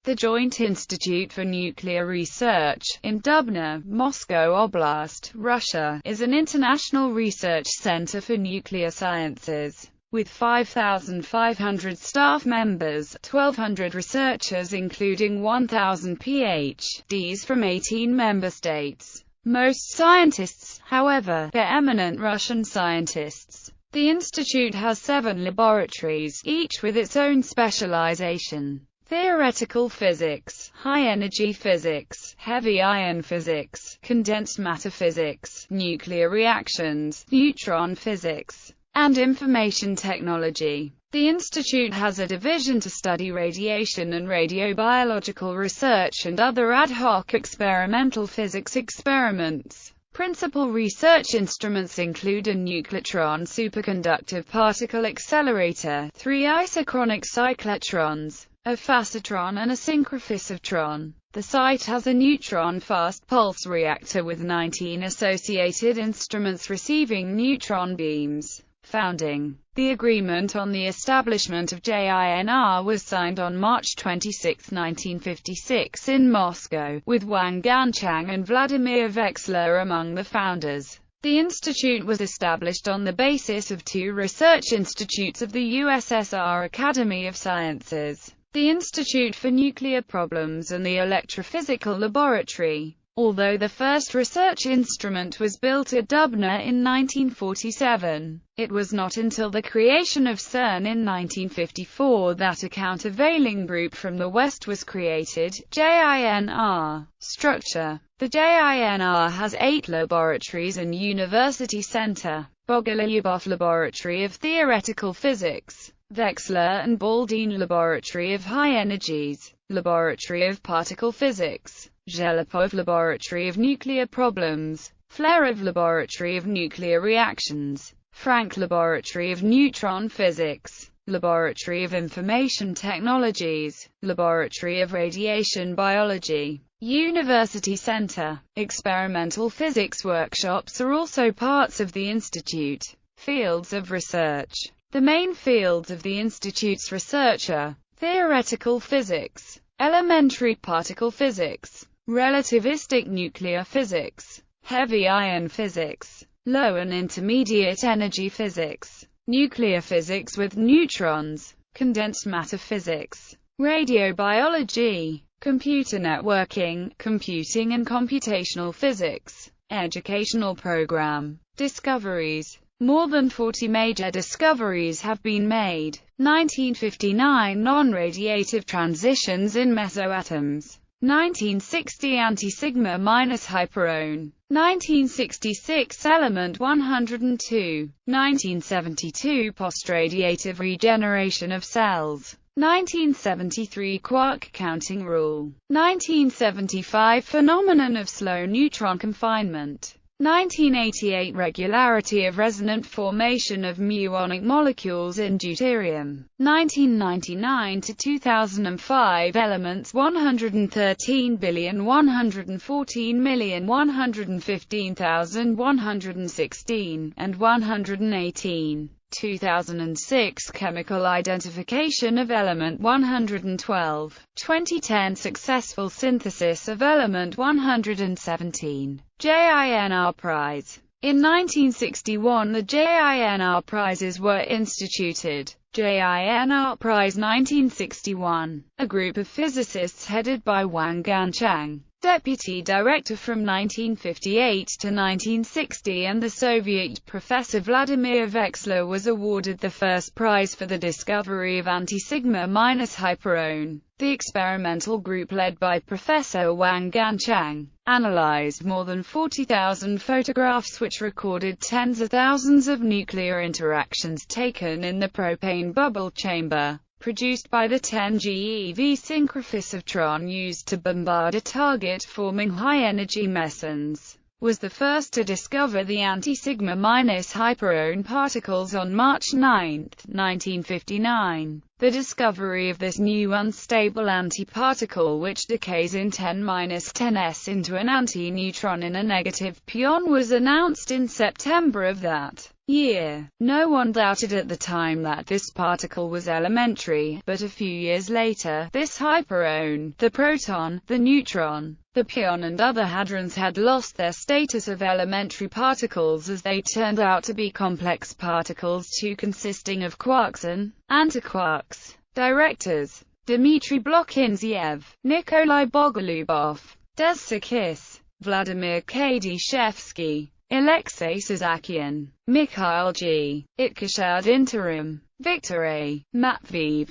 The Joint Institute for Nuclear Research, in Dubna, Moscow Oblast, Russia, is an international research center for nuclear sciences. With 5,500 staff members, 1,200 researchers including 1,000 Ph.D.s from 18 member states. Most scientists, however, are eminent Russian scientists. The institute has 7 laboratories, each with its own specialization. Theoretical physics, high-energy physics, heavy ion physics, condensed matter physics, nuclear reactions, neutron physics, and information technology. The institute has a division to study radiation and radiobiological research and other ad hoc experimental physics experiments. Principal research instruments include a nucleotron superconductive particle accelerator, 3 isochronous cyclotrons, a fascitron and a synchrophysivetron. The site has a neutron fast pulse reactor with 19 associated instruments receiving neutron beams. Founding. The agreement on the establishment of JINR was signed on March 26, 1956 in Moscow, with Wang Ganchang and Vladimir Veksler among the founders. The institute was established on the basis of 2 research institutes of the USSR Academy of Sciences, the Institute for Nuclear Problems and the Electrophysical Laboratory. Although the first research instrument was built at Dubna in 1947, it was not until the creation of CERN in 1954 that a countervailing group from the West was created, JINR. Structure. The JINR has 8 laboratories and university center: Bogolyubov Laboratory of Theoretical Physics, Veksler and Baldin Laboratory of High Energies, Laboratory of Particle Physics, Zhelopov Laboratory of Nuclear Problems, Flerov Laboratory of Nuclear Reactions, Frank Laboratory of Neutron Physics, Laboratory of Information Technologies, Laboratory of Radiation Biology, University Center. Experimental physics workshops are also parts of the institute. Fields of research. The main fields of the institute's research are theoretical physics, elementary particle physics, relativistic nuclear physics, heavy ion physics, low and intermediate energy physics, nuclear physics with neutrons, condensed matter physics, radiobiology, computer networking, computing and computational physics, educational program. Discoveries. More than 40 major discoveries have been made. 1959 non-radiative transitions in mesoatoms. 1960 anti-sigma minus hyperon. 1966 element 102. 1972 post-radiative regeneration of cells. 1973 quark counting rule. 1975 phenomenon of slow neutron confinement. 1988 regularity of resonant formation of muonic molecules in deuterium. 1999 to 2005 elements 113,114,115,116 and 118. 2006 chemical identification of element 112. 2010 successful synthesis of element 117. JINR Prize. In 1961 the JINR Prizes were instituted. JINR Prize 1961. A group of physicists headed by Wang Ganchang, deputy director from 1958 to 1960, and the Soviet professor Vladimir Veksler was awarded the first prize for the discovery of anti-sigma minus hyperon. The experimental group led by Professor Wang Ganchang analyzed more than 40,000 photographs which recorded tens of thousands of nuclear interactions taken in the propane bubble chamber, produced by the 10 GeV synchrophysivetron used to bombard a target forming high-energy mesons. Was the first to discover the anti-sigma minus hyperon particles on March 9, 1959. The discovery of this new unstable antiparticle which decays in 10⁻10s into an anti-neutron in a negative pion was announced in September of that year. No one doubted at the time that this particle was elementary, but a few years later, this hyperion, the proton, the neutron, the pion and other hadrons had lost their status of elementary particles as they turned out to be complex particles too consisting of quarks and antiquarks. Directors: Dmitry Blokhinziev, Nikolai Bogolubov, Des Sakis, Vladimir Kadyshevsky, Alexei Sazakian, Mikhail G. Itkashad Interim, Victor A. Matveev,